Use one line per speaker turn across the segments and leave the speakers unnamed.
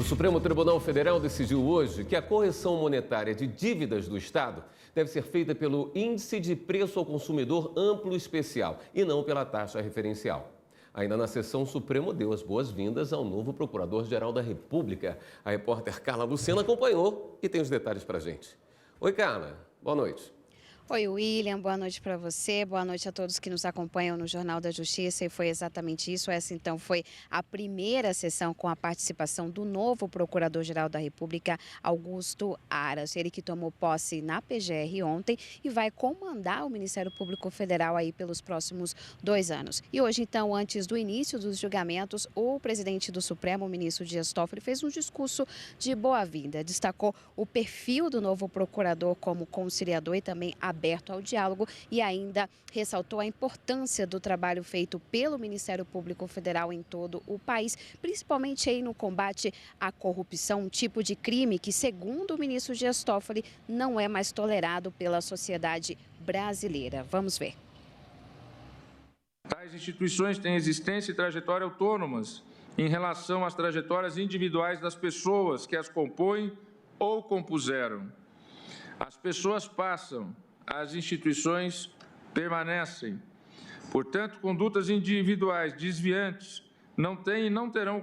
O Supremo Tribunal Federal decidiu hoje que a correção monetária de dívidas do Estado deve ser feita pelo Índice de Preço ao Consumidor Amplo Especial e não pela taxa referencial. Ainda na sessão, o Supremo deu as boas-vindas ao novo Procurador-Geral da República. A repórter Carla Lucena acompanhou e tem os detalhes para a gente. Oi, Carla. Boa noite.
Oi, William, boa noite para você, boa noite a todos que nos acompanham no Jornal da Justiça, e foi exatamente isso. Essa então foi a primeira sessão com a participação do novo Procurador-Geral da República, Augusto Aras, ele que tomou posse na PGR ontem e vai comandar o Ministério Público Federal aí pelos próximos 2 anos. E hoje então, antes do início dos julgamentos, o presidente do Supremo, o ministro Dias Toffoli, fez um discurso de boa-vinda, destacou o perfil do novo procurador como conciliador e também aberto ao diálogo, e ainda ressaltou a importância do trabalho feito pelo Ministério Público Federal em todo o país, principalmente aí no combate à corrupção, um tipo de crime que, segundo o ministro Dias Toffoli, não é mais tolerado pela sociedade brasileira. Vamos ver.
Tais instituições têm existência e trajetória autônomas em relação às trajetórias individuais das pessoas que as compõem ou compuseram. As pessoas passam, as instituições permanecem. Portanto, condutas individuais desviantes não têm e não terão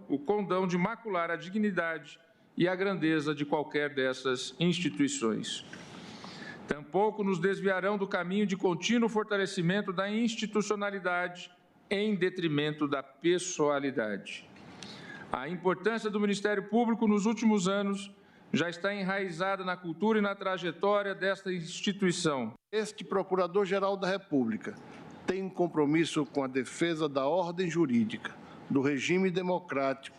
o condão de macular a dignidade e a grandeza de qualquer dessas instituições. Tampouco nos desviarão do caminho de contínuo fortalecimento da institucionalidade em detrimento da pessoalidade. A importância do Ministério Público nos últimos anos já está enraizada na cultura e na trajetória desta instituição.
Este Procurador-Geral da República tem um compromisso com a defesa da ordem jurídica, do regime democrático,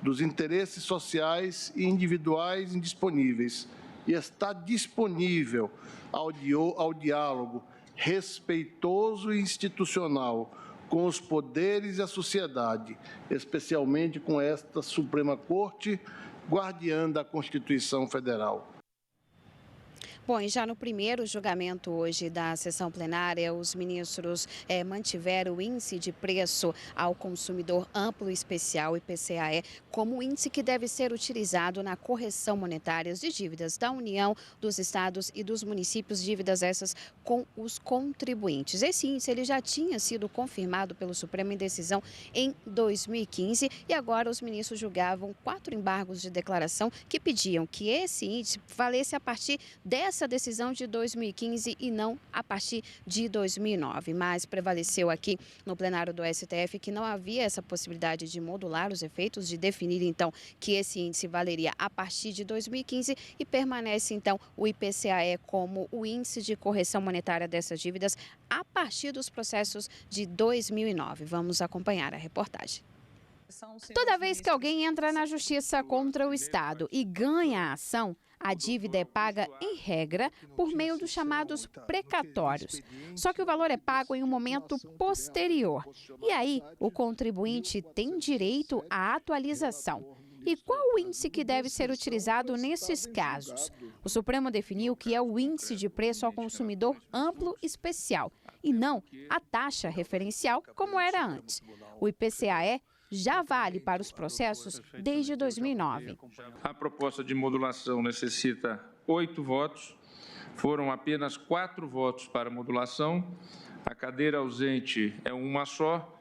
dos interesses sociais e individuais indisponíveis, e está disponível ao diálogo respeitoso e institucional com os poderes e a sociedade, especialmente com esta Suprema Corte, guardiã da Constituição Federal.
Bom, e já no primeiro julgamento hoje da sessão plenária, os ministros mantiveram o índice de preço ao consumidor amplo e especial, IPCAE, como índice que deve ser utilizado na correção monetária de dívidas da União, dos estados e dos municípios, dívidas essas com os contribuintes. Esse índice ele já tinha sido confirmado pelo Supremo em decisão em 2015 e agora os ministros julgavam 4 embargos de declaração que pediam que esse índice valesse a partir dessa decisão de 2015 e não a partir de 2009, mas prevaleceu aqui no plenário do STF que não havia essa possibilidade de modular os efeitos, de definir então que esse índice valeria a partir de 2015 e permanece então o IPCAE como o índice de correção monetária dessas dívidas a partir dos processos de 2009. Vamos acompanhar a reportagem. Toda vez que alguém entra na justiça contra o Estado e ganha a ação, a dívida é paga, em regra, por meio dos chamados precatórios. Só que o valor é pago em um momento posterior. E aí, o contribuinte tem direito à atualização. E qual o índice que deve ser utilizado nesses casos? O Supremo definiu que é o índice de preço ao consumidor amplo especial, e não a taxa referencial, como era antes. O IPCAE já vale para os processos desde 2009.
A proposta de modulação necessita 8 votos, foram apenas 4 votos para modulação. A cadeira ausente é uma só,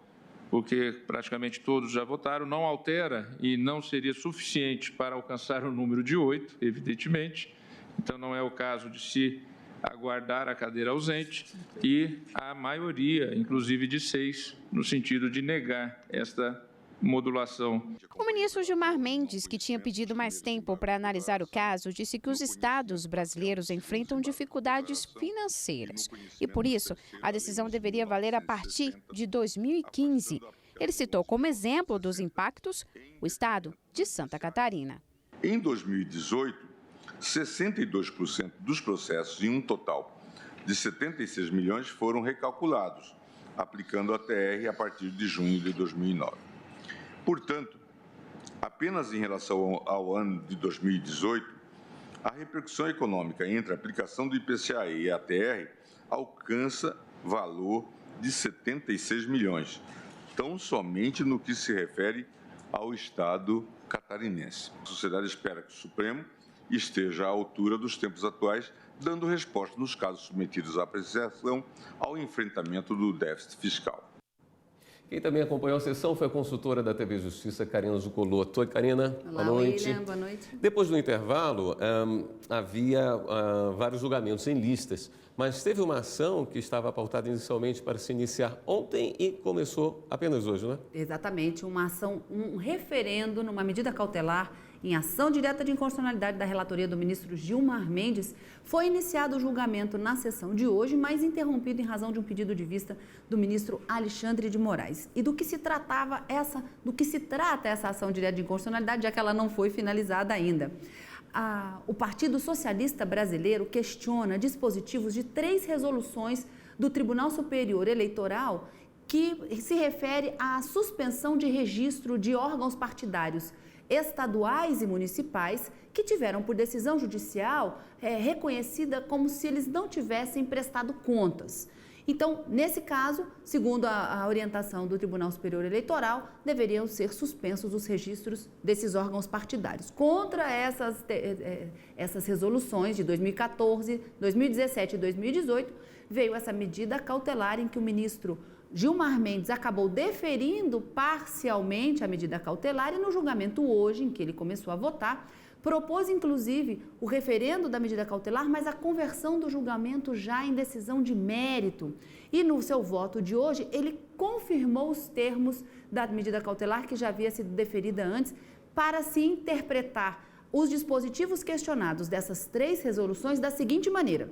porque praticamente todos já votaram, não altera e não seria suficiente para alcançar o número de 8, evidentemente. Então, não é o caso de se aguardar a cadeira ausente e a maioria, inclusive de 6, no sentido de negar esta modulação.
O ministro Gilmar Mendes, que tinha pedido mais tempo para analisar o caso, disse que os estados brasileiros enfrentam dificuldades financeiras e, por isso, a decisão deveria valer a partir de 2015. Ele citou como exemplo dos impactos o estado de Santa Catarina.
Em 2018, 62% dos processos, em um total de 76 milhões, foram recalculados, aplicando a TR a partir de junho de 2009. Portanto, apenas em relação ao ano de 2018, a repercussão econômica entre a aplicação do IPCAE e a TR alcança valor de 76 milhões, tão somente no que se refere ao estado catarinense. A sociedade espera que o Supremo esteja à altura dos tempos atuais, dando resposta nos casos submetidos à apreciação ao enfrentamento do déficit fiscal.
Quem também acompanhou a sessão foi a consultora da TV Justiça, Karina Zucolotto. Oi, Karina.
Olá,
boa noite.
William, boa noite.
Depois do intervalo, havia vários julgamentos em listas, mas teve uma ação que estava pautada inicialmente para se iniciar ontem e começou apenas hoje, né?
Exatamente, uma ação, um referendo numa medida cautelar em ação direta de inconstitucionalidade da relatoria do ministro Gilmar Mendes. Foi iniciado o julgamento na sessão de hoje, mas interrompido em razão de um pedido de vista do ministro Alexandre de Moraes. E do que se trata essa ação direta de inconstitucionalidade, já que ela não foi finalizada ainda? O Partido Socialista Brasileiro questiona dispositivos de 3 resoluções do Tribunal Superior Eleitoral que se refere à suspensão de registro de órgãos partidários estaduais e municipais que tiveram por decisão judicial reconhecida como se eles não tivessem prestado contas. Então, nesse caso, segundo a orientação do Tribunal Superior Eleitoral, deveriam ser suspensos os registros desses órgãos partidários. Contra essas resoluções de 2014, 2017 e 2018, veio essa medida cautelar em que o ministro Gilmar Mendes acabou deferindo parcialmente a medida cautelar e no julgamento hoje, em que ele começou a votar, propôs inclusive o referendo da medida cautelar, mas a conversão do julgamento já em decisão de mérito. E no seu voto de hoje, ele confirmou os termos da medida cautelar que já havia sido deferida antes, para se interpretar os dispositivos questionados dessas 3 resoluções da seguinte maneira: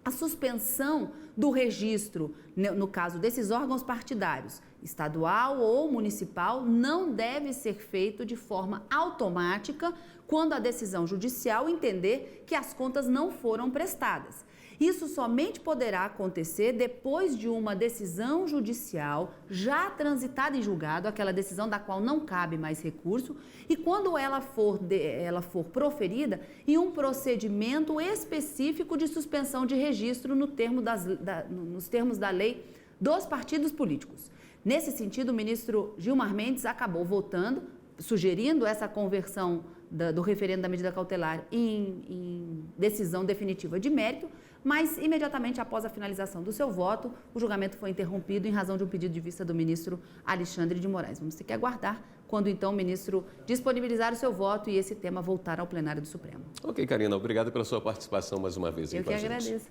a suspensão do registro, no caso desses órgãos partidários, estadual ou municipal, não deve ser feito de forma automática quando a decisão judicial entender que as contas não foram prestadas. Isso somente poderá acontecer depois de uma decisão judicial já transitada em julgado, aquela decisão da qual não cabe mais recurso, e quando ela for proferida em um procedimento específico de suspensão de registro nos termos da lei dos partidos políticos. Nesse sentido, o ministro Gilmar Mendes acabou votando, sugerindo essa conversão do referendo da medida cautelar em decisão definitiva de mérito, mas imediatamente após a finalização do seu voto, o julgamento foi interrompido em razão de um pedido de vista do ministro Alexandre de Moraes. Vamos ter que aguardar quando então o ministro disponibilizar o seu voto e esse tema voltar ao plenário do Supremo.
Ok, Karina, obrigado pela sua participação mais uma vez.
Eu que agradeço.